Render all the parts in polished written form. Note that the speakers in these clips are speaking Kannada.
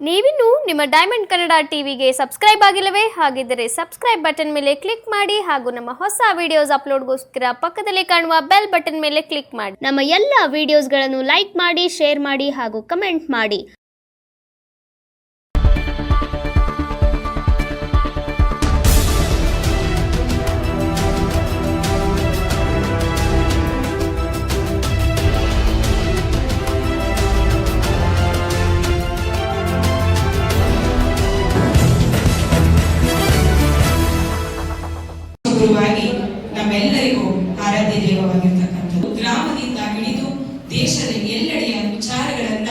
ನೀವಿನ್ನು ನಿಮ್ಮ ಡೈಮಂಡ್ ಕನ್ನಡ ಟಿವಿಗೆ ಸಬ್ಸ್ಕ್ರೈಬ್ ಆಗಿಲ್ಲವೇ? ಹಾಗಿದ್ದರೆ ಸಬ್ಸ್ಕ್ರೈಬ್ ಬಟನ್ ಮೇಲೆ ಕ್ಲಿಕ್ ಮಾಡಿ ಹಾಗೂ ನಮ್ಮ ಹೊಸ ವಿಡಿಯೋಸ್ ಅಪ್ಲೋಡ್ಗೋಸ್ಕರ ಪಕ್ಕದಲ್ಲಿ ಕಾಣುವ ಬೆಲ್ ಬಟನ್ ಮೇಲೆ ಕ್ಲಿಕ್ ಮಾಡಿ. ನಮ್ಮ ಎಲ್ಲ ವಿಡಿಯೋಸ್ಗಳನ್ನು ಲೈಕ್ ಮಾಡಿ, ಶೇರ್ ಮಾಡಿ ಹಾಗೂ ಕಮೆಂಟ್ ಮಾಡಿ. ಗುರುವಾಗಿ ನಮ್ಮೆಲ್ಲರಿಗೂ ಆರಾಧ್ಯ ದೈವವಾಗಿರ್ತಕ್ಕಂಥದ್ದು. ಗ್ರಾಮದಿಂದ ಹಿಡಿದು ದೇಶದ ಎಲ್ಲೆಡೆಯ ವಿಚಾರಗಳನ್ನ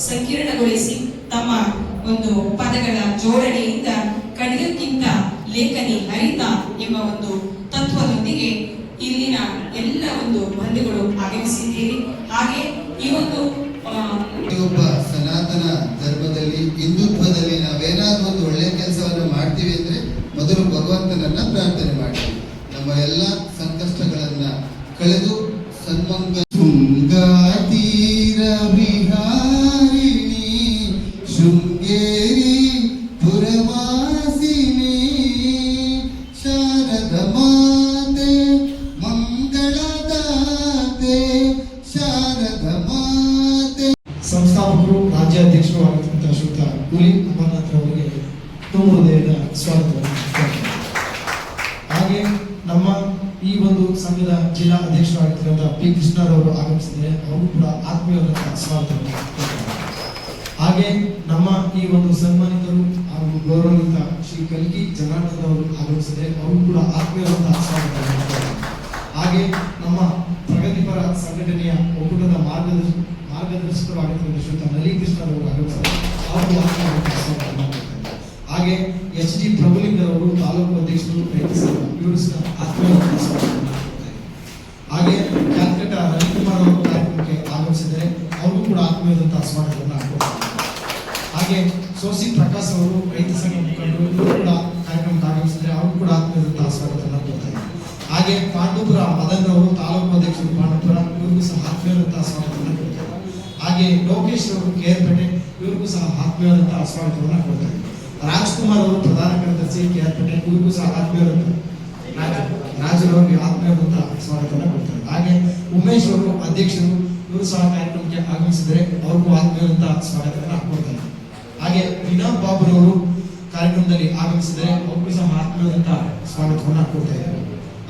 ಸಂಕೀರ್ಣಗೊಳಿಸಿ ತಮ್ಮ ಒಂದು ಪದಗಳ ಜೋಡಣೆಯಿಂದ ಖಡ್ಗಕ್ಕಿಂತ ಲೇಖನಿ ಹರಿತ ಎಂಬ ಒಂದು ತತ್ವದೊಂದಿಗೆ ಇಲ್ಲಿನ ಎಲ್ಲ ಒಂದು ಬಂಧುಗಳು ಆಗಮಿಸಿದ್ದೀರಿ. ಹಾಗೆ ಈ ಒಂದು ಒಬ್ಬ ಸನಾತನ ಧರ್ಮದಲ್ಲಿ, ಹಿಂದುತ್ವದಲ್ಲಿ ನಾವೇನಾದ್ರೂ ಒಂದು ಒಳ್ಳೆಯ ಕೆಲಸವನ್ನು ಮಾಡ್ತೀವಿ ಅಂದ್ರೆ ಮೊದಲು ಭಗವಂತನನ್ನ ಪ್ರಾರ್ಥನೆ ಮಾಡ್ತೀವಿ. ನಮ್ಮ ಎಲ್ಲ ಸಂಕಷ್ಟಗಳನ್ನ ಕಳೆದು ಸನ್ಮಂಗ ಶೃಂಗಾತೀರ ವಿಹಾರಿಣಿ ಶೃಂಗೇರಿ ಪುರವಾಸಿನಿ ಶಾರದ ಮಾತೆ ಮಂಗಳದಾತೆ ಶಾರದ ಮಾತೆ. ಸಂಸ್ಥಾಪಕರು, ರಾಜ್ಯಾಧ್ಯಕ್ಷರು ಆಗಿರುವಂತಹ ಶ್ರೀಯುತ ಹುಲಿ ಅಮರನಾಥ್ ಅವರಿಗೆ ತುಂಬ ಹೃದಯದ ಸ್ವಾಗತವನ್ನು. ಹಾಗೆ ನಮ್ಮ ಈ ಒಂದು ಸಂಘದ ಜಿಲ್ಲಾ ಅಧ್ಯಕ್ಷರಾಗಿರುವಂತಹ ಪಿ ಕೃಷ್ಣರವರು ಆಗಮಿಸಿದರೆ ಅವರು ಕೂಡ ಆತ್ಮೀಯವಾದಂತಹ ಸ್ವಾಗತವನ್ನು. ಹಾಗೆ ನಮ್ಮ ಈ ಒಂದು ಸನ್ಮಾನಿತರು ಹಾಗೂ ಗೌರವಾನ್ವಿತ ಶ್ರೀ ಕಲ್ಕಿ ಜನಾರ್ದನ್ ಅವರು ಆಗಮಿಸಿದರೆ ಅವರು ಕೂಡ ಆತ್ಮೀಯವಾದಂತಹ ಸ್ವಾಗತವನ್ನು. ಹಾಗೆ ನಮ್ಮ ಪ್ರಗತಿಪರ ಸಂಘಟನೆಯ ಒಕ್ಕೂಟದ ಮಾರ್ಗದರ್ಶಕರು ಆಗಿರುವಂತಹ ಶ್ರೀಯುತ ನಲಿ ಕೃಷ್ಣರವರು ಆಗಮಿಸಿದರೆ ಅವರು ಆತ್ಮೀಯವಾದಂತಹ ಸ್ವಾಗತವನ್ನು. ಹಾಗೆ ಎಚ್ ಡಿ ಪ್ರಭುಲಿಂಗರವರು ತಾಲೂಕು ಅಧ್ಯಕ್ಷರು ಇವರು ಸಹ ಆತ್ಮೀಯವಾದಂತಹ ಸ್ವಾಗತವನ್ನು. ಹಾಗೆ ಕ್ಯಾಲ್ಕಟ ರವಿಕುಮಾರ್ ಅವರು ಕಾರ್ಯಕ್ರಮಕ್ಕೆ ಆಗಮಿಸಿದರೆ ಅವರು ಕೂಡ ಆತ್ಮೀಯವಾದಂತಹ ಸ್ವಾಗತವನ್ನು ಹಾಕುತ್ತಾರೆ. ಹಾಗೆ ಸೋಸಿ ಪ್ರಕಾಶ್ ಅವರು ರೈತ ಸಂಘ ಮುಖಂಡರು, ಇವರು ಕೂಡ ಕಾರ್ಯಕ್ರಮಕ್ಕೆ ಆಗಮಿಸಿದರೆ ಅವರು ಕೂಡ ಆತ್ಮೀಯವಾದಂತಹ ಸ್ವಾಗತವನ್ನು ಕೊಡ್ತಾರೆ. ಹಾಗೆ ಪಾಂಡುಪುರ ಮದನ್ ಅವರು ತಾಲೂಕು ಅಧ್ಯಕ್ಷರು ಪಾಂಡುಪುರ, ಇವರಿಗೂ ಸಹ ಆತ್ಮೀಯವಾದಂತಹ ಸ್ವಾಗತವನ್ನು ಕೊಡ್ತಾರೆ. ಹಾಗೆ ಲೋಕೇಶ್ ಅವರು ಕೇರ್ಪೇಟೆ, ಇವರಿಗೂ ಸಹ ಆತ್ಮೀಯವಾದಂತಹ ಸ್ವಾಗತವನ್ನು ಕೊಡ್ತಾರೆ. ರಾಜ್ಕುಮಾರ್ ಅವರು ಪ್ರಧಾನ ಕಾರ್ಯದರ್ಶಿ ಕೇರ್ಪೇಟೆ, ಇವರಿಗೂ ಸಹ ಆತ್ಮೀಯವಾದಂತಹ ರಾಜರವರಿಗೆ ಆತ್ಮೀಯವಾದಂತಹ ಸ್ವಾಗತವನ್ನು ಕೊಡ್ತಾರೆ. ಹಾಗೆ ಉಮೇಶ್ ಅವರು ಅಧ್ಯಕ್ಷರು, ಇವರು ಸಹ ಕಾರ್ಯಕ್ರಮಕ್ಕೆ ಆಗಮಿಸಿದರೆ ಅವ್ರಿಗೂ ಆತ್ಮೀಯವಾದಂತಹ ಸ್ವಾಗತವನ್ನು ಕೊಡ್ತಾರೆ. ಹಾಗೆ ವಿನೋದ್ ಬಾಬುರವರು ಕಾರ್ಯಕ್ರಮದಲ್ಲಿ ಆಗಮಿಸಿದರೆ ಅವ್ರಿಗೂ ಸಹ ಆತ್ಮೀಯವಾದಂತಹ ಸ್ವಾಗತವನ್ನು ಕೊಡ್ತಾ ಇದ್ದಾರೆ.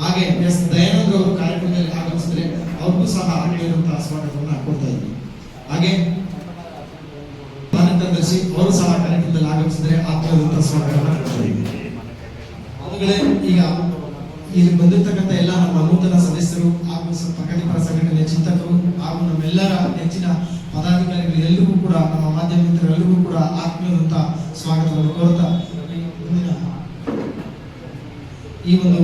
ಹಾಗೆ ಎಸ್ ದಯಾನಂದ್ ಅವರು ಕಾರ್ಯಕ್ರಮದಲ್ಲಿ ಆಗಮಿಸಿದರೆ ಅವ್ರಿಗೂ ಸಹ ಆತ್ಮೀಯವಾದಂತಹ ಸ್ವಾಗತವನ್ನು ಕೊಡ್ತಾ ಇದ್ದಾರೆ. ಹಾಗೆ ಕಾರ್ಯದರ್ಶಿ ಅವರು ಸಹ ಕಾರ್ಯಕ್ರಮದಲ್ಲಿ ಆಗಮಿಸಿದರೆ ಆತ್ಮೀಯವಾದಂತಹ ಸ್ವಾಗತವನ್ನು ಕೊಡ್ತಾ ಇದ್ದಾರೆ. ಈಗ ಇಲ್ಲಿ ಬಂದಿರತಕ್ಕಂಥ ಎಲ್ಲ ನಮ್ಮ ನೂತನ ಸದಸ್ಯರು ಹಾಗೂ ಪ್ರಗತಿಪರ ಸಂಘಟನೆಯ ಚಿಂತಕರು ಹಾಗೂ ನಮ್ಮೆಲ್ಲರ ನೆಚ್ಚಿನ ಪದಾಧಿಕಾರಿಗಳು ಎಲ್ಲರಿಗೂ ಕೂಡ, ನಮ್ಮ ಮಾಧ್ಯಮ ಮಿತ್ರರೆಲ್ಲರಿಗೂ ಕೂಡ ಆತ್ಮೀಯವಾದಂತಹ ಸ್ವಾಗತವನ್ನು ಕೋರುತ್ತಾ ಈ ಒಂದು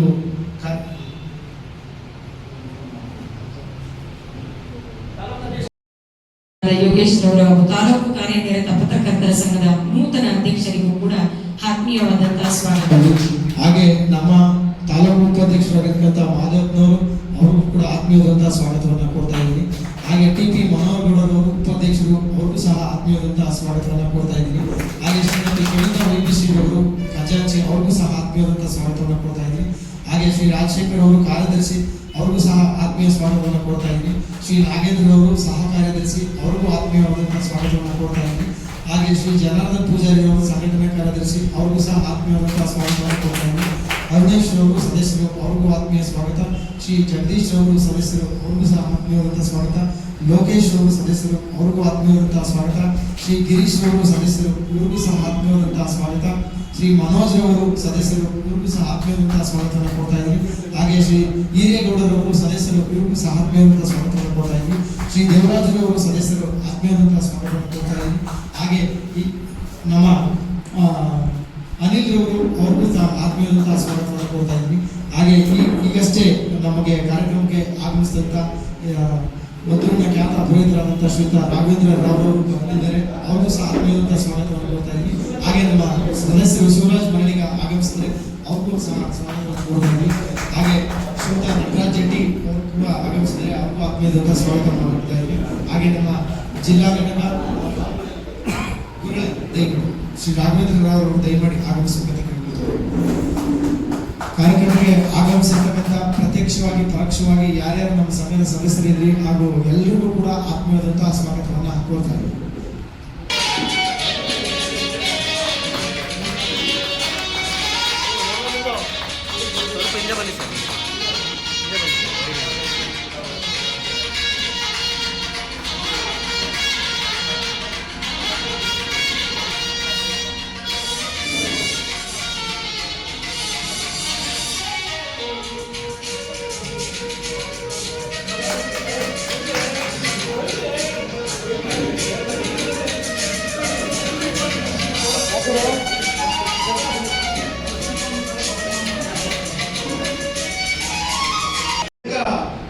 ಯೋಗೇಶ್ ರವರು ತಾಲೂಕು ಕಾರ್ಯನಿರತ ಪತ್ರಕರ್ತರ ಸಂಘದ ನೂತನ ಅಧ್ಯಕ್ಷರಿಗೂ ಕೂಡ ಆತ್ಮೀಯವಾದಂತಹ ಸ್ವಾಗತ. ಹಾಗೆ ನಮ್ಮ ತಾಲೂಕು ಉಪಾಧ್ಯಕ್ಷರಾಗಿರ್ತಕ್ಕಂಥ ಮಾಧವನವರು ಅವ್ರಿಗೂ ಕೂಡ ಆತ್ಮೀಯವಾದಂತಹ ಸ್ವಾಗತವನ್ನು ಕೊಡ್ತಾ ಇದ್ದೀನಿ. ಹಾಗೆ ಟಿ ಪಿ ಮನೋಹರ್ ಗೌಡರವರು ಉಪಾಧ್ಯಕ್ಷರು, ಅವ್ರಿಗೂ ಸಹ ಆತ್ಮೀಯವಾದಂತಹ ಸ್ವಾಗತವನ್ನು ಕೊಡ್ತಾ ಇದ್ದೀನಿ. ಹಾಗೆ ಶ್ರೀಮತಿ ಕವಿತಾ ವೈದ್ಯಶ್ರೀ ಅವರು ಖಜಾಂಚಿ, ಅವ್ರಿಗೂ ಸಹ ಆತ್ಮೀಯವಾದಂತಹ ಸ್ವಾಗತವನ್ನು ಕೊಡ್ತಾ ಇದ್ದೀನಿ. ಹಾಗೆ ಶ್ರೀ ರಾಜಶೇಖರ್ ಅವರು ಕಾರ್ಯದರ್ಶಿ, ಅವ್ರಿಗೂ ಸಹ ಆತ್ಮೀಯ ಸ್ವಾಗತವನ್ನು ಕೊಡ್ತಾ ಇದ್ದೀನಿ. ಶ್ರೀ ನಾಗೇಂದ್ರ ಅವರು ಸಹ ಕಾರ್ಯದರ್ಶಿ, ಅವ್ರಿಗೂ ಆತ್ಮೀಯವಾದಂತಹ ಸ್ವಾಗತವನ್ನು ಕೊಡ್ತಾ ಇದ್ದೀನಿ. ಹಾಗೆ ಶ್ರೀ ಜನಾರ್ದನ್ ಪೂಜಾರಿ ಅವರು ಸಂಘಟನಾ ಕಾರ್ಯದರ್ಶಿ, ಅವ್ರಿಗೂ ಸಹ ಆತ್ಮೀಯವಾದಂತಹ ಸ್ವಾಗತವನ್ನು ಕೊಡ್ತಾ ಇದ್ದೀನಿ. ಅವಿನೇಶ್ ಅವರು ಸದಸ್ಯರು, ಅವ್ರಿಗೂ ಆತ್ಮೀಯ ಸ್ವಾಗತ. ಶ್ರೀ ಜಗದೀಶ್ ಅವರು ಸದಸ್ಯರು, ಅವ್ರಿಗೂ ಸಹ ಆತ್ಮೀಯವಾದಂತಹ ಸ್ವಾಗತ. ಲೋಕೇಶ್ ಅವರು ಸದಸ್ಯರು, ಅವ್ರಿಗೂ ಆತ್ಮೀಯವಾದಂತಹ ಸ್ವಾಗತ. ಶ್ರೀ ಗಿರೀಶ್ ಅವರು ಸದಸ್ಯರು, ಇವರಿಗೂ ಸಹ ಆತ್ಮೀಯವಾದಂತಹ ಸ್ವಾಗತ. ಶ್ರೀ ಮನೋಜ್ ಅವರು ಸದಸ್ಯರು, ಇವರಿಗೂ ಸಹ ಆತ್ಮೀಯವಾದಂತಹ ಸ್ವಾಗತವನ್ನು ಕೊಡ್ತಾ ಇದ್ದೀನಿ. ಹಾಗೆ ಶ್ರೀ ಹಿರೇಗೌಡರವರು ಸದಸ್ಯರು, ಇವರಿಗೂ ಸಹ ಆತ್ಮೀಯವಾದಂತಹ ಸ್ವಾಗತವನ್ನು ಕೊಡ್ತಾ ಇದ್ದೀನಿ. ಶ್ರೀ ದೇವರಾಜರವರು ಸದಸ್ಯರು, ಆತ್ಮೀಯವಾದಂತಹ ಸ್ವಾಗತವನ್ನು ಕೊಡ್ತಾ ಇದ್ದೀನಿ. ಹಾಗೆ ನಮ್ಮ ಅನಿಲ್ ರವರು, ಅವ್ರಿಗೂ ಸಹ ಆತ್ಮೀಯವಾದಂತಹ ಸ್ವಾಗತವನ್ನು ಕೊಡ್ತಾ ಇದ್ದೀನಿ. ಹಾಗೆ ಈಗಷ್ಟೇ ನಮಗೆ ಕಾರ್ಯಕ್ರಮಕ್ಕೆ ಆಗಮಿಸಿದಂಥ ಮದ್ದೂರಿನ ಖ್ಯಾತ ಪುರೋಹಿತರಾದಂತಹ ಶ್ರೀಯುತ ರಾಘವೇಂದ್ರ ರಾವ್ ಅವರು ಬಂದಿದ್ದಾರೆ, ಅವ್ರಿಗೂ ಸಹ ಆತ್ಮೀಯವಾದಂತಹ ಸ್ವಾಗತವನ್ನು ಕೊಡ್ತಾ ಇದ್ದೀನಿ. ಹಾಗೆ ನಮ್ಮ ಸದಸ್ಯರು ಶಿವರಾಜ್ ಮರಳಿಗ ಆಗಮಿಸಿದರೆ ಅವ್ರಿಗೂ ಸಹ ಸ್ವಾಗತವನ್ನು ಕೊಡ್ತಾ ಇದ್ದೀನಿ. ಹಾಗೆ ಶ್ರೀಯುತ ನಟರಾಜ್ ಜೆಟ್ಟಿ ಅವರು ಕೂಡ ಆಗಮಿಸಿದರೆ ಅವ್ರಿಗೂ ಆತ್ಮೀಯವಾದಂತಹ ಸ್ವಾಗತವನ್ನು ಕೊಡ್ತಾ ಇದ್ದೀನಿ. ಹಾಗೆ ನಮ್ಮ ಜಿಲ್ಲಾ ಘಟಕ ದಯವಿಟ್ಟು ಶ್ರೀ ರಾಘವೇಂದ್ರ ಅವರು ದಯಮಾಡಿ ಆಗಮಿಸಬೇಕಂತ ಕೇಳಿಕೊಳ್ಳುತ್ತೇವೆ. ಕಾರ್ಯಕ್ರಮಕ್ಕೆ ಆಗಮಿಸಿರ್ತಕ್ಕಂಥ ಪ್ರತ್ಯಕ್ಷವಾಗಿ ಪರೋಕ್ಷವಾಗಿ ಯಾರ್ಯಾರು ನಮ್ಮ ಸಂಘದ ಸದಸ್ಯರಿದ್ರಿ ಹಾಗೂ ಎಲ್ಲರಿಗೂ ಕೂಡ ಆತ್ಮೀಯವಾದಂತಹ ಸ್ವಾಗತವನ್ನು ಕೋರ್ತಾರೆ.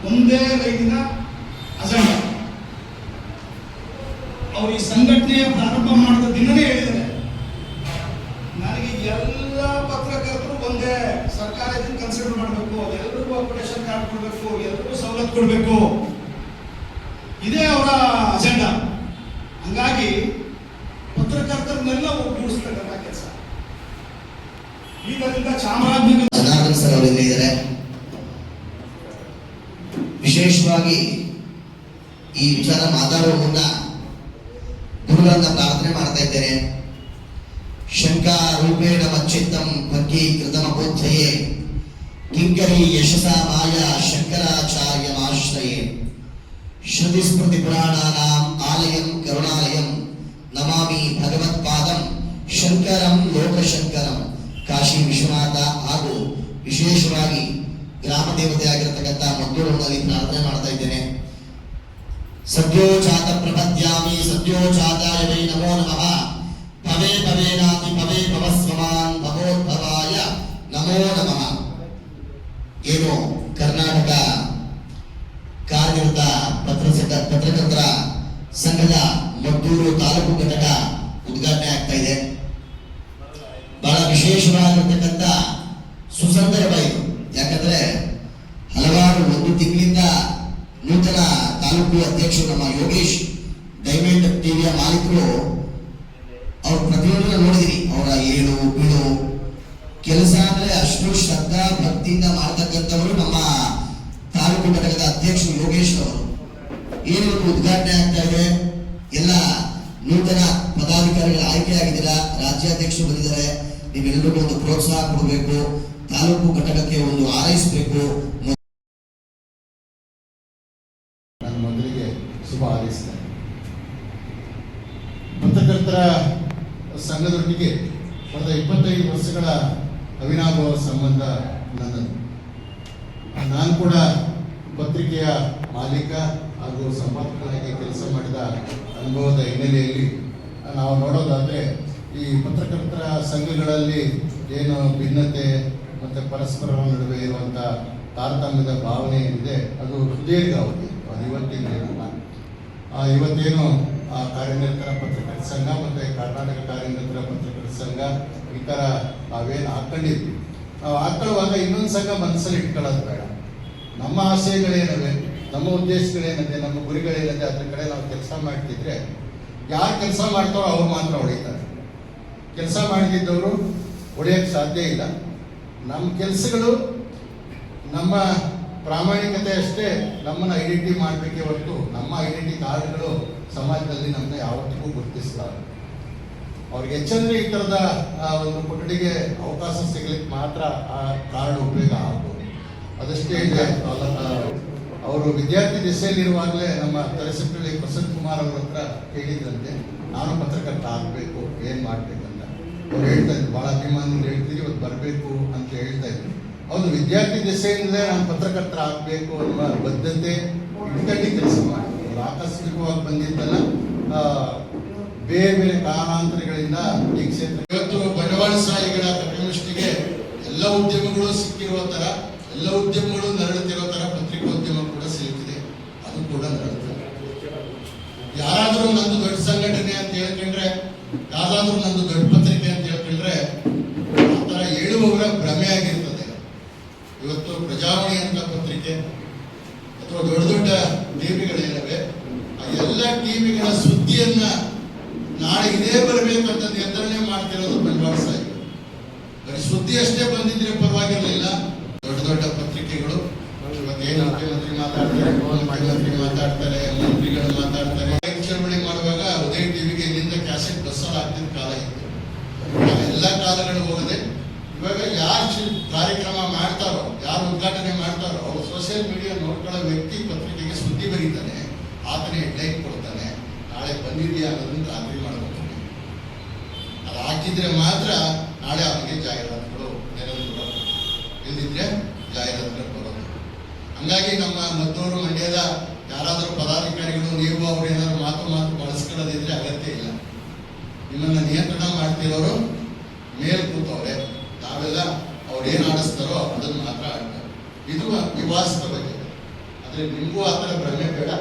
ಒಂದೇ ಲೈನಿನ ಅಜೆಂಡಾ. ಅವರು ಈ ಸಂಘಟನೆಯ ಪ್ರಾರಂಭ ಮಾಡಿದ ದಿನನೇ ಹೇಳಿದ್ದಾರೆ, ನನಗೆ ಎಲ್ಲ ಪತ್ರಕರ್ತರು ಒಂದೇ, ಸರ್ಕಾರ ಇದನ್ನು ಕನ್ಸಿಡರ್ ಮಾಡಬೇಕು, ಎಲ್ಲರಿಗೂ ಅಪ್ಲಿಕೇಶನ್ ಕಾರ್ಡ್ ಕೊಡಬೇಕು, ಎಲ್ಲರಿಗೂ ಸವಲತ್ತು ಕೊಡಬೇಕು, ಇದೇ ಅವರ ಅಜೆಂಡಾ. ಹಂಗಾಗಿ ಪತ್ರಕರ್ತರನ್ನೆಲ್ಲ ಒಗ್ಗೂಡಿಸ್ತಕ್ಕಂಥ ಕೆಲಸ. ಇದರಿಂದ ಚಾಮರಾಜನಗರ ಜನಾರ್ದನ್ ಸರ್ ಅವರು ಇದ್ದಾರೆ. ವಿಶೇಷವಾಗಿ ಈ ವಿಚಾರ ಮಾತಾಡುವ ಮುನ್ನ ಗುರುಗಳನ್ನ ಪ್ರಾರ್ಥನೆ ಮಾಡ್ತಾ ಇದ್ದೇನೆ. ಶಂಕಾ ರೂಪೇಣ ಮಚ್ಚಿತ್ತಂ ಭಕ್ಕಿ ಕೃತಮಬೋಧ್ಯಯೇ ಕಿಂಕರಿ ಯಶಸ ಮಾಯಾ ಶಂಕರಾಚಾರ್ಯಮಾಶ್ರಯೇ ಶ್ರುತಿ ಸ್ಮೃತಿ ಪುರಾಣಾನಾಂ ಆಲಯಂ ಕರುಣಾಲಯಂ ನಮಾಮಿ ಭಗವತ್ಪಾದಂ ಶಂಕರಂ ಲೋಕಶಂಕರಂ. ಕಾಶಿ ವಿಶ್ವನಾಥ ಹಾಗೂ ವಿಶೇಷವಾಗಿ ಗ್ರಾಮ ದೇವತೆ ಆಗಿರತಕ್ಕಂಥ ಮದ್ದೂರಿನಲ್ಲಿ ಪ್ರಾರ್ಥನೆ ಮಾಡ್ತಾ ಇದ್ದೇನೆ. ಸದ್ಯೋಜಾತ ಪ್ರಪದ್ಯಾಮಿ ಸದ್ಯೋಜಾತಾಯ ವೈ ನಮೋ ನಮಃ ಭವೇ ಭವೇನಾತಿ ಭವೇ ಭವಸ್ವಮಾನ್ ಭವೋದ್ಭವಾಯ ನಮೋ ನಮಃ. ಏನು ಕರ್ನಾಟಕ ಕಾರ್ಯನಿರತ ಪತ್ರಕರ್ತರ ಸಂಘದ ಮದ್ದೂರು ತಾಲೂಕು ಘಟಕ ಉದ್ಘಾಟನೆ ಆಗ್ತಾ ಇದೆ. ಬಹಳ ವಿಶೇಷವಾಗಿರ್ತಕ್ಕಂಥ ಸುಸಂದರ್ಭ ಇದು. ಯಾಕಂದ್ರೆ ಹಲವಾರು ಒಂದು ತಿಂಗಳಿಂದ ನೂತನ ತಾಲೂಕು ಅಧ್ಯಕ್ಷರು ನಮ್ಮ ಯೋಗೇಶ್ ಡೈಮಂಡ್ ಟಿವಿಯ ಮಾಲೀಕರು, ಅವ್ರ ಪ್ರತಿಯೊಂದನ್ನು ನೋಡಿದಿರಿ. ಅವರ ಏಳು ಬೀಳು ಕೆಲಸ ಅಂದ್ರೆ ಅಷ್ಟು ಶ್ರದ್ಧಾ ಭಕ್ತಿಯಿಂದ ಮಾಡತಕ್ಕಂಥವರು ನಮ್ಮ ತಾಲೂಕು ಘಟಕದ ಅಧ್ಯಕ್ಷರು ಯೋಗೇಶ್ ಅವರು. ಏನು ಉದ್ಘಾಟನೆ ಆಗ್ತಾ ಇದೆ, ಎಲ್ಲ ನೂತನ ಪದಾಧಿಕಾರಿಗಳ ಆಯ್ಕೆಯಾಗಿದ್ದೀರಾ, ರಾಜ್ಯಾಧ್ಯಕ್ಷರು ಬಂದಿದ್ದಾರೆ. ನೀವೆಲ್ಲರಿಗೂ ಒಂದು ಪ್ರೋತ್ಸಾಹ ಕೊಡಬೇಕು, ತಾಲೂಕು ಘಟಕಕ್ಕೆ ಒಂದು ಹಾರೈಸಬೇಕು. ನಾನು ಮೊದಲಿಗೆ ಶುಭ ಹಾರೈಸ್ತೇನೆ. ಪತ್ರಕರ್ತರ ಸಂಘದೊಟ್ಟಿಗೆ ಕಳೆದ 25 ವರ್ಷಗಳ ಅವಿನಾಭಾವ ಸಂಬಂಧ ನನ್ನದು. ನಾನು ಕೂಡ ಪತ್ರಿಕೆಯ ಮಾಲೀಕ ಹಾಗೂ ಸಂಪಾದಕನಾಗಿ ಕೆಲಸ ಮಾಡಿದ ಅನುಭವದ ಹಿನ್ನೆಲೆಯಲ್ಲಿ ನಾವು ನೋಡೋದಾದರೆ ಈ ಪತ್ರಕರ್ತರ ಸಂಘಗಳಲ್ಲಿ ಏನು ಭಿನ್ನತೆ ಮತ್ತು ಪರಸ್ಪರರ ನಡುವೆ ಇರುವಂಥ ತಾರತಮ್ಯದ ಭಾವನೆ ಏನಿದೆ ಅದು ದೀರ್ಘಾವಧಿ, ಅದು ಇವತ್ತಿನ ಏನಲ್ಲ. ಇವತ್ತೇನು ಕಾರ್ಯನಿರತರ ಪತ್ರಕರ್ತರ ಸಂಘ ಮತ್ತು ಕರ್ನಾಟಕ ಕಾರ್ಯನಿರತರ ಪತ್ರಕರ್ತರ ಸಂಘ ಈ ಥರ ನಾವೇನು ಹಾಕ್ಕೊಂಡಿದ್ವಿ, ನಾವು ಹಾಕೊಳ್ಳುವಾಗ ಇನ್ನೊಂದು ಸಂಘ ಮನಸ್ಸಲ್ಲಿ ಇಟ್ಕೊಳ್ಳೋದು ಬೇಡ. ನಮ್ಮ ಆಶಯಗಳೇನವೆ, ನಮ್ಮ ಉದ್ದೇಶಗಳೇನಿದೆ, ನಮ್ಮ ಗುರಿಗಳೇನಿದೆ ಅದ್ರ ಕಡೆ ನಾವು ಕೆಲಸ ಮಾಡ್ತಿದ್ರೆ ಯಾರು ಕೆಲಸ ಮಾಡ್ತಾರೋ ಅವ್ರು ಮಾತ್ರ ಹೊಡಿತಾರೆ. ಕೆಲಸ ಮಾಡದಿದ್ದವರು ಹೊಡೆಯೋಕ್ಕೆ ಸಾಧ್ಯ ಇಲ್ಲ. ನಮ್ಮ ಕೆಲಸಗಳು ನಮ್ಮ ಪ್ರಾಮಾಣಿಕತೆ ಅಷ್ಟೇ ನಮ್ಮನ್ನು ಐಡೆಂಟಿಟಿ ಮಾಡಬೇಕೇ ಹೊರತು ನಮ್ಮ ಐಡೆಂಟಿಟಿ ಕಾರ್ಡ್ಗಳು ಸಮಾಜದಲ್ಲಿ ನಮ್ಮನ್ನ ಯಾವತ್ತಿಗೂ ಗುರುತಿಸಲಾರ. ಅವ್ರಿಗೆ ಹೆಚ್ಚಂದ್ರೆ ಈ ಥರದ ಒಂದು ಕೊಠಡಿಗೆ ಅವಕಾಶ ಸಿಗಲಿಕ್ಕೆ ಮಾತ್ರ ಆ ಕಾರ್ಡ್ ಉಪಯೋಗ ಆಗ್ಬೋದು. ಅದಷ್ಟೇ ಇದೆ. ಅವರು ವಿದ್ಯಾರ್ಥಿ ದಿಸೆಯಲ್ಲಿರುವಾಗಲೇ ನಮ್ಮ ತರಸಪಳ್ಳಿ ಪ್ರಸನ್ನ ಕುಮಾರ್ ಅವರ ಹತ್ರ ಕೇಳಿದ್ರಂತೆ, ನಾನು ಪತ್ರಕರ್ತ ಆಗಬೇಕು, ಏನು ಮಾಡಬೇಕಂತ. ಅವ್ರು ಹೇಳ್ತಾ ಇದ್ರು, ಭಾಳ ಅಭಿಮಾನಿಗಳು ಹೇಳ್ತೀರಿ, ಇವತ್ತು ಬರಬೇಕು ಅಂತ ಹೇಳ್ತಾ ಇದ್ರು. ಹೌದು, ವಿದ್ಯಾರ್ಥಿ ದಿಸೆಯಿಂದಲೇ ನಾನು ಪತ್ರಕರ್ತರ ಆಗಬೇಕು ಅನ್ನುವ ಬದ್ಧತೆ ಇಟ್ಕೊಂಡು ಕೆಲಸ ಮಾಡಿ. ಅವರು ಆಕಸ್ಮಿಕವಾಗಿ ಬಂದಿದ್ದಲ್ಲ, ಬೇರೆ ಬೇರೆ ಕಾರಣಾಂತರಗಳಿಂದ ಈ ಕ್ಷೇತ್ರ ಇವತ್ತು ಬಂಡವಾಳಶಾಹಿಗಳ ಕಪಿಮುಷ್ಟಿಗೆ ಎಲ್ಲ ಉದ್ಯಮಗಳು ಸಿಕ್ಕಿರುವ ಥರ, ಎಲ್ಲ ಉದ್ಯಮಗಳು ನರಳುತ್ತಿರೋ ಥರ ಪತ್ರಿಕೋದ್ಯಮ ಕೂಡ ಸಿಲುಕಿದೆ. ಅದು ಕೂಡ ನರಳುತ್ತದೆ. ಯಾರಾದರೂ ನಂದು ದೊಡ್ಡ ಸಂಘಟನೆ ಅಂತ ಹೇಳ್ಕೊಂಡ್ರೆ, ಯಾವ್ದಾದ್ರೂ ನಂದು ದೊಡ್ಡ ಪತ್ರಿಕೆ ಅಂತ ಹೇಳ್ಕೊಂಡ್ರೆ ಆ ಥರ ಹೇಳುವವರ ಭ್ರಮೆ ಆಗಿರ್ತದೆ. ಇವತ್ತು ಪ್ರಜಾವಾಣಿ ಅಂತ ಪತ್ರಿಕೆ ಅಥವಾ ದೊಡ್ಡ ದೊಡ್ಡ ಟಿವಿಗಳೇನವೆ, ಆ ಎಲ್ಲ ಟಿವಿಗಳ ಸುದ್ದಿಯನ್ನ ನಾಳೆ ಇದೇ ಬರಬೇಕಂತ ನಿರ್ಧರಣೆ ಮಾಡ್ತಿರೋದು ಬಂಡವಾಳ ಸಾಹಿತ್ಯ. ಬರೀ ಸುದ್ದಿ ಅಷ್ಟೇ ಬಂದಿದ್ರೆ ಪರವಾಗಿರಲಿಲ್ಲ. ದೊಡ್ಡ ದೊಡ್ಡ ಪತ್ರಿಕೆಗಳು ಇವತ್ತೇನು ಮುಖ್ಯಮಂತ್ರಿ ಮಾತಾಡ್ತಾರೆ, ಮುಖ್ಯಮಂತ್ರಿ ಮಾತಾಡ್ತಾರೆ, ಮಂತ್ರಿಗಳು ಮಾತಾಡ್ತಾರೆ. ಚಳವಳಿ ಮಾಡುವಾಗ ಉದಯ ಟಿವಿಗೆ ಇಲ್ಲಿಂದ ಕ್ಯಾಸೆಟ್ ಬಸ್ಸಲ್ಲಿ ಆಗ್ತಿದ್ದ ಕಾಲ ಇತ್ತು. ಎಲ್ಲ ಕಾಲಗಳು ಹೋಗದೆ ಇವಾಗ ಯಾರು ಕಾರ್ಯಕ್ರಮ ಮಾಡ್ತಾರೋ, ಯಾರು ಉದ್ಘಾಟನೆ ಮಾಡ್ತಾರೋ ಅವ್ರು ಸೋಷಿಯಲ್ ಮೀಡಿಯಾ ನೋಡ್ಕೊಳ್ಳೋ ವ್ಯಕ್ತಿ ಪತ್ರಿಕೆಗೆ ಸುದ್ದಿ ಬರೀತಾನೆ, ಆತನೇ ಹೆಡ್ಲೈನ್ ಕೊಡ್ತಾನೆ, ನಾಳೆ ಬಂದಿದೆಯಾ ಅನ್ನೋದನ್ನ ಖಾತ್ರಿ ಮಾಡಬೇಕು. ಅದು ಹಾಕಿದ್ರೆ ಮಾತ್ರ ನಾಳೆ ಅವನಿಗೆ ಜಾಹೀರಾತುಗಳು ನೆರವೇರುವ, ಇಲ್ದಿದ್ರೆ ಜಾಹೀರಾತುಗಳು ಬರೋದು. ಹಂಗಾಗಿ ನಮ್ಮ ಮದ್ದೂರು ಮಂಡ್ಯದ ಯಾರಾದರೂ ಪದಾಧಿಕಾರಿಗಳು ನೀವು ಅವ್ರು ಏನಾದ್ರು ಮಾತು ಬಳಸ್ಕೊಳ್ಳೋದಿದ್ರೆ ಅಗತ್ಯ ಇಲ್ಲ. ನಿಮ್ಮನ್ನ ನಿಯಂತ್ರಣ ಮಾಡ್ತಿರೋರು ಮೇಲ್ ಕೂತವ್ರೆ, ನಾವೆಲ್ಲ ಅವ್ರು ಏನ್ ಆಡಿಸ್ತಾರೋ ಅದನ್ನ ಮಾತ್ರ ಆಡ್ತಾರೆ. ಇದು ವಿವಾಸದ ಬಗ್ಗೆ. ಆದ್ರೆ ನಿಮಗೂ ಆ ಥರ ಭ್ರಮೆ ಬೇಡ,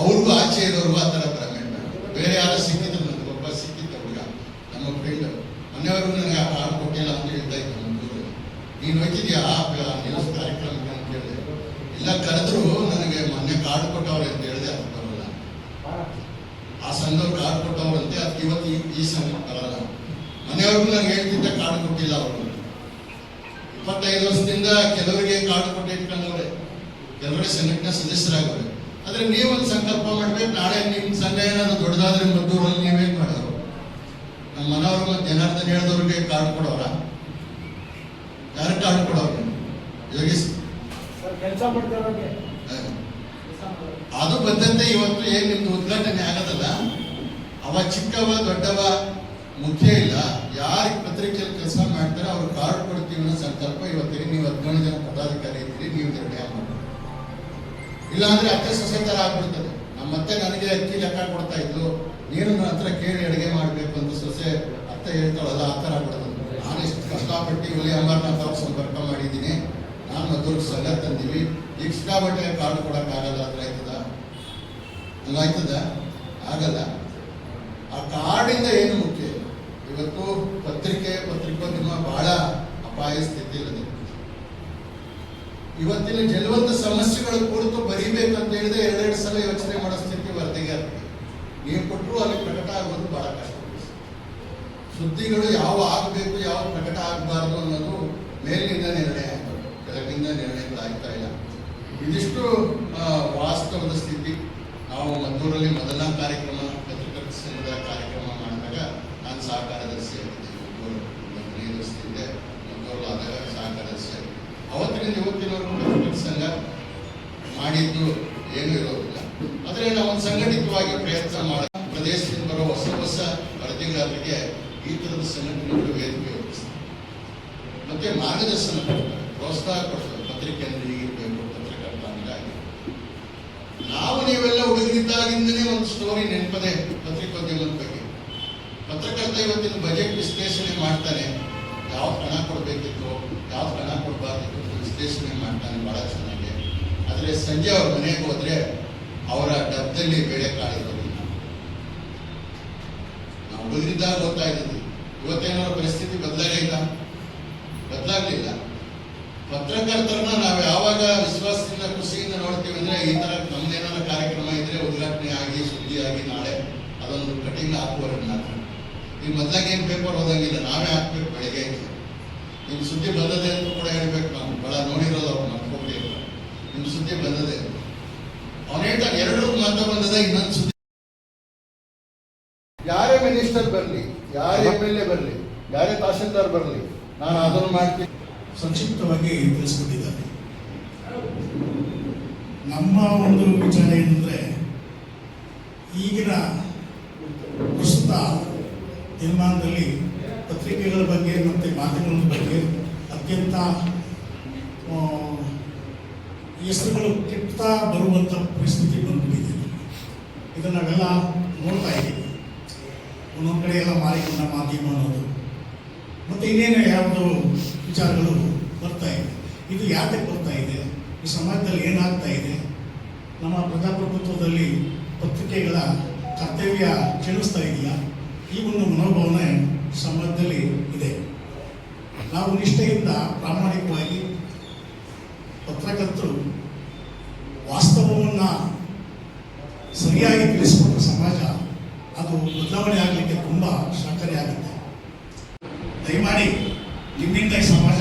ಅವ್ರಿಗೂ ಆಚೆ ಇರೋರ್ಗೂ ಆ ಥರ ಭ್ರಮೆ ಬೇಡ. ಬೇರೆ ಯಾರೋ ಸಿಕ್ಕಿದ್ರು, ನನಗೆ ಒಬ್ಬ ಸಿಕ್ಕಿದ್ದ ಹುಡುಗ, ನಮ್ಮ ಫ್ರೆಂಡ್, ಮನೆಯವ್ರಿಗೂ ನನಗೆ ಆ ಕಾರ್ಡ್ ಕೊಟ್ಟಿಲ್ಲ ಅಂತ ಹೇಳ್ತಾ ಇದ್ದ. ನಮ್ಮೂರು ನೀನು ಹೋಗ್ತಿದ್ಯಾ ನ್ಯೂಸ್ ಕಾರ್ಯಕ್ರಮಕ್ಕೆ ಅಂತ ಹೇಳಿದೆ. ಇಲ್ಲ ಕರೆದ್ರು, ನನಗೆ ಮೊನ್ನೆ ಕಾರ್ಡ್ ಕೊಟ್ಟವ್ರೆ ಅಂತ ಹೇಳಿದೆ. ಅದು ಬರೋಲ್ಲ, ಆ ಸಂಘವ್ರು ಕಾರ್ಡ್ ಕೊಟ್ಟವ್ರಂತೆ, ಅದಕ್ಕೆ ಇವತ್ತು ಈ ಸಂಘ ಬರಲ್ಲ. ಮನೆಯವ್ರಿಗೂ ನನಗೆ ಹೇಳ್ತಿದ್ದ ಕಾರ್ಡ್ ಕೊಟ್ಟಿಲ್ಲ ಅವರು. 25 ವರ್ಷದಿಂದ ಕೆಲವರಿಗೆ ಕಾರ್ಡ್ ಕೊಟ್ಟು ಇಟ್ಕೊಂಡವ್ರೆ, ಕೆಲವರಿಗೆ ಸಂಘಟನಾ ಸದಸ್ಯರಾಗವ್ರೆ. ಆದ್ರೆ ನೀವೊಂದು ಸಂಕಲ್ಪ ಮಾಡ್ಬೇಕು, ನಾಳೆ ನಿಮ್ಮ ಸಂಘ ಏನಾದ್ರು ದೊಡ್ಡದಾದ್ರೆ ಮದ್ದೂರಲ್ಲಿ ನೀವೇನ್ ಮಾಡೋರು? ನಮ್ಮ ಮನೆಯವರು ಮತ್ತು ಜನಾರ್ದನ್ ಹೇಳಿದವ್ರಿಗೆ ಕಾರ್ಡ್ ಕೊಡೋರ? ಯಾರು ಕಾರ್ಡ್ ಕೊಡೋರು? ಯೋಗೇಶ್ ಅದು ಬಂದಂತೆ ಇವತ್ತು ಏನ್ ನಿಮ್ದು ಉದ್ಘಾಟನೆ ಆಗೋದಲ್ಲ, ಅವ ಚಿಕ್ಕವ ದೊಡ್ಡವ ಮುಖ್ಯ ಇಲ್ಲ. ಯಾರಿಗೆ ಪತ್ರಿಕೆಯಲ್ಲಿ ಕೆಲಸ ಮಾಡ್ತಾರೆ ಅವ್ರು ಕಾರ್ಡ್ ಕೊಡ್ತೀವಿ ಅನ್ನೋ ಸಂಕಲ್ಪ ಇವತ್ತಿಗೆ ನೀವು 17 ಜನ ಪದಾಧಿಕಾರಿ ಇದ್ದೀರಿ, ನೀವು ನಿರ್ಣಯ ಮಾಡಿ. ಇಲ್ಲಾಂದ್ರೆ ಅತ್ತೆ ಸೊಸೆ ತರ ಆಗ್ಬಿಡ್ತದೆ. ನಮ್ಮತ್ತೆ ನನಗೆ ಅಕ್ಕಿ ಲೆಕ್ಕ ಕೊಡ್ತಾ ಇದ್ದು, ನೀನು ನನ್ನ ಹತ್ರ ಕೇಳಿ ಅಡುಗೆ ಮಾಡ್ಬೇಕು ಅಂತ ಸೊಸೆ ಅತ್ತೆ ಹೇಳ್ತಾಳಲ್ಲ, ಆ ತರ ಆಗ್ಬಿಡೋದು. ನಾನು ಎಷ್ಟು ಕಷ್ಟಪಟ್ಟು ಹುಲಿ ಅಮರನಾಥ್ ಅವ್ರ ಸಂಪರ್ಕ ಮಾಡಿದ್ದೀನಿ, ನಾನು ಮದ್ದೂರ್ಗೆ ಸಂಘ ತಂದೀವಿ, ಈಗ ಸಿಕ್ಕಾಪಟ್ಟೆ ಕಾರ್ಡ್ ಕೊಡೋಕ್ಕಾಗಲ್ಲ ಅಂದ್ರೆ ಆಯ್ತದ? ಹಂಗಾಯ್ತದ? ಆಗಲ್ಲ. ಆ ಕಾರ್ಡಿಂದ ಏನು ಮುಖ್ಯ? ಇವತ್ತು ಪತ್ರಿಕೋದ್ಯಮ ಬಹಳ ಅಪಾಯ ಸ್ಥಿತಿಯಿಲ್ಲದೆ. ಇವತ್ತಿನ ಜಲವಂತ ಸಮಸ್ಯೆಗಳ ಕುರಿತು ಬರೀಬೇಕಂತ ಹೇಳಿದ್ರೆ 2 ಸಲ ಯೋಚನೆ ಮಾಡೋ ಸ್ಥಿತಿ ವರದಿಗೆ ಆಗ್ತದೆ. ನೀವು ಕೊಟ್ಟರು ಅಲ್ಲಿ ಪ್ರಕಟ ಆಗೋದು ಬಹಳ ಕಷ್ಟ. ಸುದ್ದಿಗಳು ಯಾವ ಆಗಬೇಕು, ಯಾವ ಪ್ರಕಟ ಆಗಬಾರ್ದು ಅನ್ನೋದು ಮೇಲಿನಿಂದ ನಿರ್ಣಯ ಆಗ್ತದೆ, ಕೆಳಗಿನಿಂದ ನಿರ್ಣಯಗಳು ಆಗ್ತಾ ಇಲ್ಲ. ಇದಿಷ್ಟು ವಾಸ್ತವದ ಸ್ಥಿತಿ. ನಾವು ಮದ್ದೂರಲ್ಲಿ ಮೊದಲ ಕಾರ್ಯಕ್ರಮ, ಪತ್ರಕರ್ತರ ಸಂಘದ ಕಾರ್ಯಕ್ರಮ ಮಾಡಿದಾಗ ನಾನು ಸಹ ಕಾರ್ಯದರ್ಶಿ ಆಗಿದ್ದೆ. ಮದ್ದೂರು ಆದಾಗ ಸಹ ಕಾರ್ಯದರ್ಶಿ ಆಗಿದೆ. ಅವತ್ತಿನಿಂದ ಇವತ್ತಿನವರೆಗೂ ಪತ್ರಕರ್ತರ ಸಂಘ ಮಾಡಿದ್ದು ಏನೂ ಇರೋದಿಲ್ಲ. ಆದರೆ ನಾವು ಸಂಘಟಿತವಾಗಿ ಪ್ರಯತ್ನ ಮಾಡ ಪ್ರದೇಶದಿಂದ ಬರೋ ಹೊಸ ವರದಿಗಾರರಿಗೆ ಈ ಥರದ ಸಂಘಟನೆಗಳು ವೇದಿಕೆ ಒದಗಿಸ್ತಾರೆ, ಮತ್ತೆ ಮಾರ್ಗದರ್ಶನ ಕೊಡ್ತಾರೆ, ಪ್ರೋತ್ಸಾಹ ಕೊಡ್ತಾರೆ. ಪತ್ರಿಕೆ ಅಂದ್ರೆ ಹೀಗಿರ್ಬೇಕು, ಪತ್ರಕರ್ತ ಅಂದ್ರೆ ಆಗಿ. ನಾವು ನೀವೆಲ್ಲ ಹುಡುಗರಿದ್ದಾಗಿಂದನೇ ಒಂದು ಸ್ಟೋರಿ ನೆನಪದೆ ಪತ್ರಿಕೋದ್ಯಮದ ಬಗ್ಗೆ. ಪತ್ರಕರ್ತ ಇವತ್ತಿನ ಬಜೆಟ್ ವಿಶ್ಲೇಷಣೆ ಮಾಡ್ತಾನೆ, ಯಾವ ಹಣ ಕೊಡಬೇಕಿತ್ತು, ಯಾವ ಹಣ ಕೊಡಬಾರ್ದಿತ್ತು ವಿಶ್ಲೇಷಣೆ ಮಾಡ್ತಾನೆ ಬಹಳ ಚೆನ್ನಾಗಿ. ಆದರೆ ಸಂಜೆ ಅವ್ರ ಮನೆಗೆ ಹೋದ್ರೆ ಅವರ ಡಬ್ಬದಲ್ಲಿ ಬೇಳೆಕಾಳು ಇರೋದಿಲ್ಲ. ನಾವು ಹುಡುಗರಿದ್ದಾಗ ಗೊತ್ತಾಯಿದ್ದೀವಿ. ಇವತ್ತೇನಾದ್ರು ಪರಿಸ್ಥಿತಿ ಬದಲಾಗಲಿಲ್ಲ. ಪತ್ರಕರ್ತರನ್ನ ನಾವು ಯಾವಾಗ ವಿಶ್ವಾಸದಿಂದ ಖುಷಿಯಿಂದ ನೋಡ್ತೀವಿ ಅಂದ್ರೆ, ಈ ತರ ನಮ್ದೇನಾದ್ರು ಕಾರ್ಯಕ್ರಮ ಇದ್ರೆ ಉದ್ಘಾಟನೆ ಆಗಿ ಸುದ್ದಿ ಆಗಿ ನಾಳೆ ಅದೊಂದು ಕಟಿಂಗ್ ಹಾಕುವರೆಗೆ ಮಾತ್ರ. ಈಗ ಮೊದಲಾಗ ಏನ್ ಪೇಪರ್ ಓದಂಗಿಲ್ಲ, ನಾವೇ ಹಾಕ್ಬೇಕು ಬೆಳಿಗ್ಗೆ. ನಿಮ್ ಸುದ್ದಿ ಬಂದದೆ ಅಂತ ಕೂಡ ಹೇಳ್ಬೇಕು. ನಾವು ಬಹಳ ನೋಡಿರೋದು ಅವ್ರು ಮರ್ಕೋಬೇಕು. ನಿಮ್ ಸುದ್ದಿ ಬಂದದೆ, ಅವನು ಹೇಳ್ತಾನೆ 2 ಮಾತ್ರ ಬಂದದ, ಇನ್ನೊಂದು ಸುದ್ದಿ. ಯಾರೇ ಮಿನಿಸ್ಟರ್ ಬರಲಿ, ಯಾರೇ MLA ಬರಲಿ, ಯಾರೇ ತಹಶೀಲ್ದಾರ್ ಬರಲಿ, ನಾನು ಅದನ್ನು ಮಾಡ್ತೀನಿ. ಸಂಕ್ಷಿಪ್ತವಾಗಿ ತಿಳಿಸ್ಕೊಟ್ಟಿದ್ದಾರೆ. ನಮ್ಮ ಒಂದು ವಿಚಾರ ಏನಂದರೆ, ಈಗಿನ ಪ್ರಸ್ತುತ ದಿನಮಾನದಲ್ಲಿ ಪತ್ರಿಕೆಗಳ ಬಗ್ಗೆ ಮತ್ತು ಮಾಧ್ಯಮಗಳ ಬಗ್ಗೆ ಅತ್ಯಂತ ಹೆಸರುಗಳು ಕೆಟ್ಟ ಬರುವಂಥ ಪರಿಸ್ಥಿತಿ ಬಂದ್ಬಿಟ್ಟಿದೆ. ಇದನ್ನು ನಾವೆಲ್ಲ ನೋಡ್ತಾ ಇದ್ದೀವಿ. ಒಂದೊಂದು ಕಡೆ ಎಲ್ಲ ಮಾರಿಕೊಂಡ ಮಾಧ್ಯಮ ಅನ್ನೋದು, ಮತ್ತು ಇನ್ನೇನು ಯಾವುದು ವಿಚಾರಗಳು ಬರ್ತಾ ಇದೆ. ಇದು ಯಾಕೆ ಬರ್ತಾ ಇದೆ? ಈ ಸಮಾಜದಲ್ಲಿ ಏನಾಗ್ತಾ ಇದೆ? ನಮ್ಮ ಪ್ರಜಾಪ್ರಭುತ್ವದಲ್ಲಿ ಪತ್ರಿಕೆಗಳ ಕರ್ತವ್ಯ ಕ್ಷೀಣಿಸ್ತಾ ಇದೆಯಾ? ಈ ಒಂದು ಮನೋಭಾವನೆ ಸಮಾಜದಲ್ಲಿ ಇದೆ. ನಾವು ನಿಷ್ಠೆಯಿಂದ ಪ್ರಾಮಾಣಿಕವಾಗಿ ಪತ್ರಕರ್ತರು ವಾಸ್ತವವನ್ನು ಸರಿಯಾಗಿ ತಿಳಿಸಿಕೊಟ್ಟ ಸಮಾಜ ಅದು ಬದಲಾವಣೆ ಆಗಲಿಕ್ಕೆ ದಯಮಾಡಿ ನಿಮ್ಮಿಂದ ಈ ಸಮಾಜ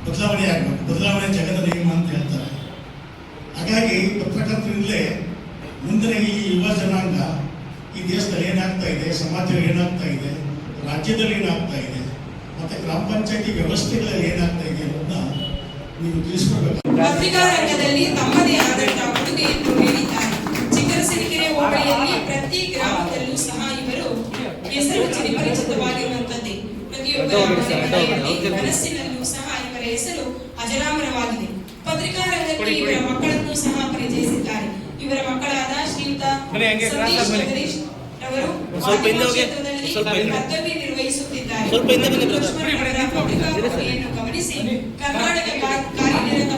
ಬದಲಾವಣೆ ಆಗಬೇಕು, ಬದಲಾವಣೆ ಜಗದ ನಿಯಮ ಅಂತ ಹೇಳ್ತಾರೆ. ಹಾಗಾಗಿ ಪತ್ರಕರ್ತರಿಂದಲೇ ಮುಂದಿನ ಈ ಯುವ ಜನಾಂಗ ಈ ದೇಶದಲ್ಲಿ ಏನಾಗ್ತಾ ಇದೆ, ಸಮಾಜದಲ್ಲಿ ಏನಾಗ್ತಾ ಇದೆ, ರಾಜ್ಯದಲ್ಲಿ ಏನಾಗ್ತಾ ಇದೆ, ಮತ್ತೆ ಗ್ರಾಮ ಪಂಚಾಯತಿ ವ್ಯವಸ್ಥೆಗಳಲ್ಲಿ ಏನಾಗ್ತಾ ಇದೆ ಅನ್ನೋದನ್ನ ನೀವು ತಿಳಿಸ್ಕೊಡ್ಬೇಕು. ಪತ್ರಿಕಾ ರಂಗದಲ್ಲಿ ತಮ್ಮದೇ ಆದಂತಹ ಕೊಡುಗೆಯನ್ನು ನೀಡಿದ್ದಾರೆ. ಚಿಕ್ಕರಸಿರಿಕೆರೆ ಹೋಬಳಿಯಲ್ಲಿ ಪ್ರತಿ ಗ್ರಾಮದಲ್ಲೂ ಸಹ ಇವರು ಹೆಸರು ಚಿರಪರಿಚಿತವಾಗಿರುವಂತದ್ದೇ. ಪ್ರತಿಯೊಬ್ಬರ ಮನೆಯಲ್ಲಿ ಮನಸ್ಸಿನಲ್ಲೂ ಸಹ ಇವರ ಹೆಸರು ಅಜರಾಮರವಾಗಿದೆ. ಪತ್ರಿಕಾ ರಂಗಕ್ಕೆ ಇವರ ಮಕ್ಕಳನ್ನು ಸಹ ಪರಿಚಯಿಸಿದ್ದಾರೆ. ಇವರ ಮಕ್ಕಳಾದ ಶ್ರೀಯುತ ಸತೀಶ್ ಜಗದೀಶ್ ರವರು ಮಾಧ್ಯಮ ಕ್ಷೇತ್ರದಲ್ಲಿ ಕರ್ತವ್ಯ ನಿರ್ವಹಿಸುತ್ತಿದ್ದಾರೆ. ಪತ್ರಿಕಾ ಕೊಡುಗೆಯನ್ನು ಗಮನಿಸಿ ಕರ್ನಾಟಕ ಕಾರ್ಯನಿರತ